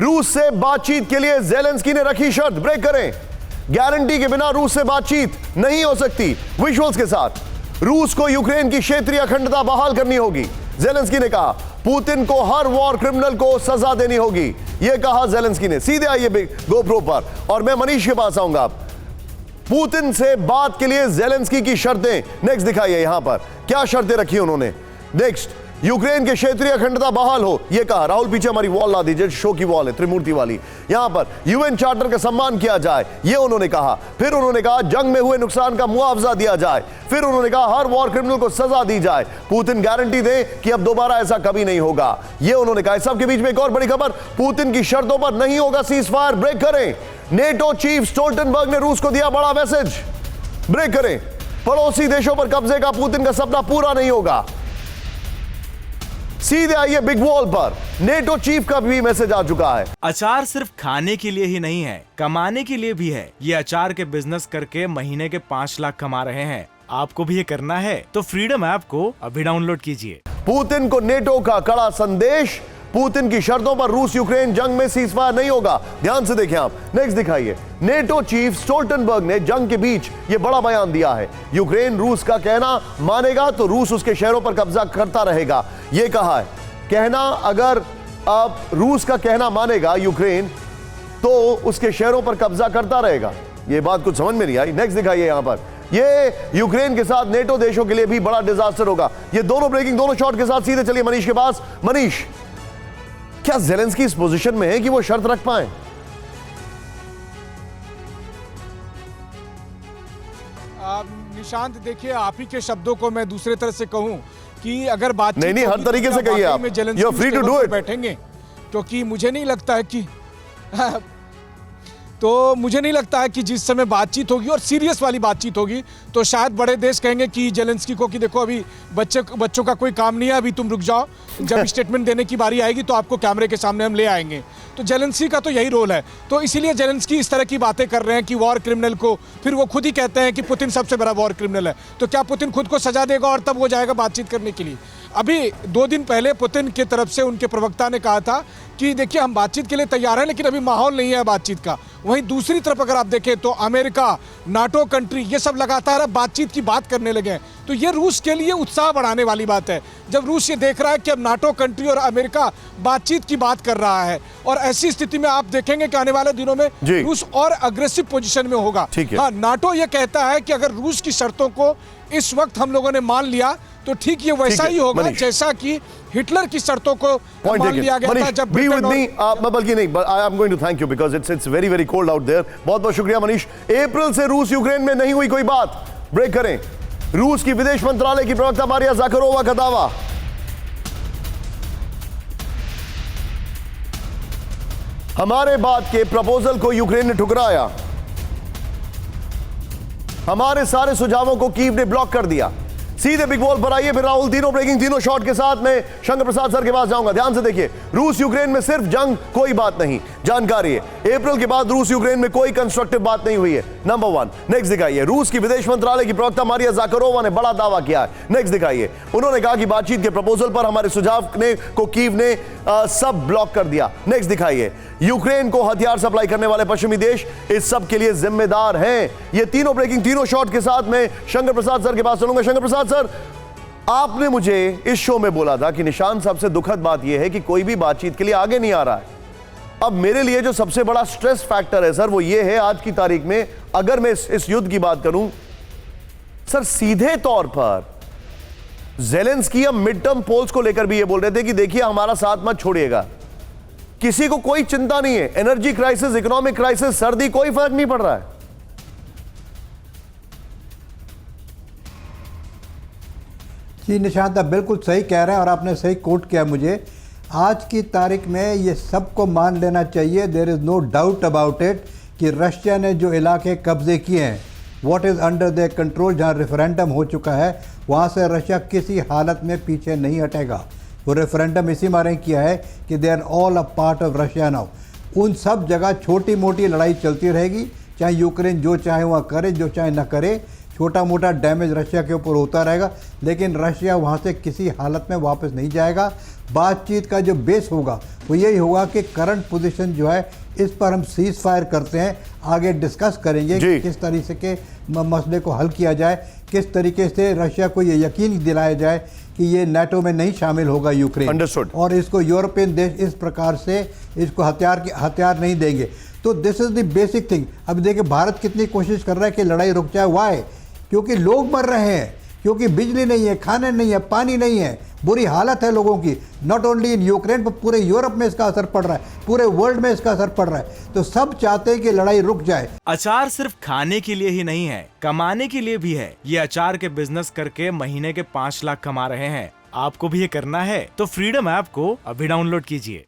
रूस से बातचीत के लिए ज़ेलेंस्की ने रखी शर्त, ब्रेक करें। गारंटी के बिना रूस से बातचीत नहीं हो सकती। विजुअल्स के साथ रूस को यूक्रेन की क्षेत्रीय अखंडता बहाल करनी होगी। ज़ेलेंस्की ने कहा पुतिन को हर वॉर क्रिमिनल को सजा देनी होगी, यह कहा ज़ेलेंस्की ने। सीधे आइए गोप्रो पर और मैं मनीष के पास आऊंगा। पुतिन से बात के लिए ज़ेलेंस्की की शर्तें नेक्स्ट दिखाइए। यहां पर क्या शर्तें रखी उन्होंने। नेक्स्ट, यूक्रेन के क्षेत्रीय अखंडता बहाल हो, यह कहा। राहुल पीछे हमारी वॉल ला दीजिए, शो की वॉल है त्रिमूर्ति वाली। यहां पर यूएन चार्टर का सम्मान किया जाए, यह उन्होंने कहा। फिर उन्होंने कहा जंग में हुए नुकसान का मुआवजा दिया जाए। फिर उन्होंने कहा हर वॉर क्रिमिनल को सजा दी जाए। पुतिन गारंटी दे कि अब दोबारा ऐसा कभी नहीं होगा, यह उन्होंने कहा। सबके बीच में एक और बड़ी खबर, पुतिन की शर्तों पर नहीं होगा सीज फायर, ब्रेक करें। नेटो चीफ स्टोल्टनबर्ग ने रूस को दिया बड़ा मैसेज, ब्रेक करें। पड़ोसी देशों पर कब्जे का पुतिन का सपना पूरा नहीं होगा। सीधे आइए बिग वॉल पर, नेटो चीफ का भी मैसेज आ चुका है। अचार सिर्फ खाने के लिए ही नहीं है, कमाने के लिए भी है। ये अचार के बिजनेस करके महीने के 5 लाख कमा रहे हैं। आपको भी ये करना है तो फ्रीडम ऐप को अभी डाउनलोड कीजिए। पुतिन को नेटो का कड़ा संदेश, पुतिन की शर्तों पर रूस यूक्रेन जंग में सीजफायर नहीं होगा। ध्यान से देखें आप, नेक्स्ट दिखाइए। नेटो चीफ स्टोल्टनबर्ग ने जंग के बीच यह बड़ा बयान दिया है। यूक्रेन रूस का कहना मानेगा तो रूस उसके शहरों पर कब्जा करता रहेगा, यह कहा है। कहना, अगर अब रूस का कहना मानेगा यूक्रेन तो उसके शहरों पर कब्जा करता रहेगा। यह बात कुछ समझ में नहीं आई। नेक्स्ट दिखाइए। यहां पर ये यूक्रेन के साथ नेटो देशों के लिए भी बड़ा डिजास्टर होगा। ये दोनों ब्रेकिंग, दोनों शॉट के साथ सीधे चलिए मनीष के पास। मनीष, क्या ज़ेलेंस्की इस पोजीशन में है कि वो शर्त रख पाए? निशांत, देखिए, आप ही के शब्दों को मैं दूसरे तरह से कहूं कि अगर बात नहीं, हर तरीके से कहिए आप, you are free to do it. बैठेंगे, क्योंकि मुझे नहीं लगता है कि तो मुझे नहीं लगता है कि जिस समय बातचीत होगी और सीरियस वाली बातचीत होगी तो शायद बड़े देश कहेंगे कि ज़ेलेंस्की को कि देखो अभी बच्चों का कोई काम नहीं है, अभी तुम रुक जाओ, जब स्टेटमेंट देने की बारी आएगी तो आपको कैमरे के सामने हम ले आएंगे। तो ज़ेलेंस्की का तो यही रोल है। तो इसीलिए ज़ेलेंस्की इस तरह की बातें कर रहे हैं कि वॉर क्रिमिनल को, फिर वो खुद ही कहते हैं कि पुतिन सबसे बड़ा वॉर क्रिमिनल है। तो क्या पुतिन खुद को सजा देगा और तब वो जाएगा बातचीत करने के लिए? अभी 2 दिन पहले पुतिन की तरफ से उनके प्रवक्ता ने कहा था कि देखिए हम बातचीत के लिए तैयार हैं, लेकिन अभी माहौल नहीं है बातचीत का। वहीं दूसरी तरफ अगर आप देखें तो अमेरिका, नाटो कंट्री, ये सब लगातार अब बातचीत की बात करने लगे हैं। तो ये रूस के लिए उत्साह बढ़ाने वाली बात है, जब रूस ये देख रहा है कि अब नाटो कंट्री और अमेरिका बातचीत की बात कर रहा है। और ऐसी स्थिति में आप देखेंगे कि आने वाले दिनों में रूस और अग्रेसिव पोजीशन में होगा। हाँ, नाटो ये कहता है कि अगर रूस की शर्तों को इस वक्त हम लोगों ने मान लिया तो ठीक ये वैसा ही होगा जैसा कि हिटलर की शर्तों को मान लिया गया था जब बल्कि नहीं, I am going to thank you because it's very very cold out there. बहुत बहुत शुक्रिया मनीष। अप्रैल से रूस यूक्रेन में नहीं हुई कोई बात, ब्रेक करें। रूस की विदेश मंत्रालय की प्रवक्ता मारिया ज़ाखारोवा का दावा। हमारे बात के प्रपोजल को यूक्रेन ने ठुकराया, हमारे सारे सुझावों को कीव ने ब्लॉक कर दिया। सीधे बिग वॉल पर आइए। फिर राहुल, तीनों ब्रेकिंग, तीनों शॉट के साथ में शंकर प्रसाद सर के पास जाऊंगा। ध्यान से देखिए, रूस यूक्रेन में सिर्फ जंग, कोई बात नहीं। जानकारी है अप्रैल के बाद रूस यूक्रेन में कोई कंस्ट्रक्टिव बात नहीं हुई है, नंबर 1। नेक्स्ट दिखाइए। रूस की विदेश मंत्रालय की प्रवक्ता मारिया ज़ाखारोवा ने बड़ा दावा किया है। नेक्स्ट दिखाइए। उन्होंने कहा कि बातचीत के प्रपोजल पर हमारे सुझाव को कीव ने सब ब्लॉक कर दिया। नेक्स्ट दिखाइए। यूक्रेन को हथियार सप्लाई करने वाले पश्चिमी देश इस सब के लिए जिम्मेदार हैं। ये तीनों ब्रेकिंग, तीनों शॉट के साथ में शंकर प्रसाद सर के पास चलूंगा। शंकर प्रसाद सर, आपने मुझे इस शो में बोला था कि निशांत साहब से दुखद बात यह है कि कोई भी बातचीत के लिए आगे नहीं आ रहा है। अब मेरे लिए जो सबसे बड़ा स्ट्रेस फैक्टर है सर, वो ये है आज की तारीख में, अगर मैं इस युद्ध की बात करूं सर, सीधे तौर पर ज़ेलेंस्की अब मिड टर्म पोल्स को लेकर भी ये बोल रहे थे कि देखिए हमारा साथ मत छोड़िएगा, किसी को कोई चिंता नहीं है, एनर्जी क्राइसिस, इकोनॉमिक क्राइसिस, सर्दी, कोई फर्क नहीं पड़ रहा है। जी निशांत, आप बिल्कुल सही कह रहे हैं और आपने सही कोट किया मुझे। आज की तारीख में ये सबको मान लेना चाहिए, there is no doubt about it, कि रशिया ने जो इलाके कब्जे किए हैं, what is under their control, जहाँ रेफरेंडम हो चुका है, वहाँ से रशिया किसी हालत में पीछे नहीं हटेगा। वो रेफरेंडम इसी मारे किया है कि they are all a part of Russia now. उन सब जगह छोटी मोटी लड़ाई चलती रहेगी, चाहे यूक्रेन जो चाहे वहाँ करे, जो चाहे ना करे, छोटा मोटा डैमेज रशिया के ऊपर होता रहेगा, लेकिन रशिया वहाँ से किसी हालत में वापस नहीं जाएगा। बातचीत का जो बेस होगा वो यही होगा कि करंट पोजीशन जो है इस पर हम सीज फायर करते हैं, आगे डिस्कस करेंगे जी। कि किस तरीके के मसले को हल किया जाए, किस तरीके से रशिया को ये यकीन दिलाया जाए कि ये नाटो में नहीं शामिल होगा यूक्रेन, Understood. और इसको यूरोपियन देश इस प्रकार से इसको हथियार नहीं देंगे। तो this is the basic thing. अब देखिए भारत कितनी कोशिश कर रहा है कि लड़ाई रुक जाए। वाई? क्योंकि लोग मर रहे हैं, क्योंकि बिजली नहीं है, खाने नहीं है, पानी नहीं है, बुरी हालत है लोगों की। नॉट ओनली इन यूक्रेन पर पूरे यूरोप में इसका असर पड़ रहा है, पूरे वर्ल्ड में इसका असर पड़ रहा है। तो सब चाहते हैं कि लड़ाई रुक जाए। अचार सिर्फ खाने के लिए ही नहीं है, कमाने के लिए भी है। ये अचार के बिजनेस करके महीने के 5 लाख कमा रहे हैं। आपको भी ये करना है तो फ्रीडम ऐप को अभी डाउनलोड कीजिए।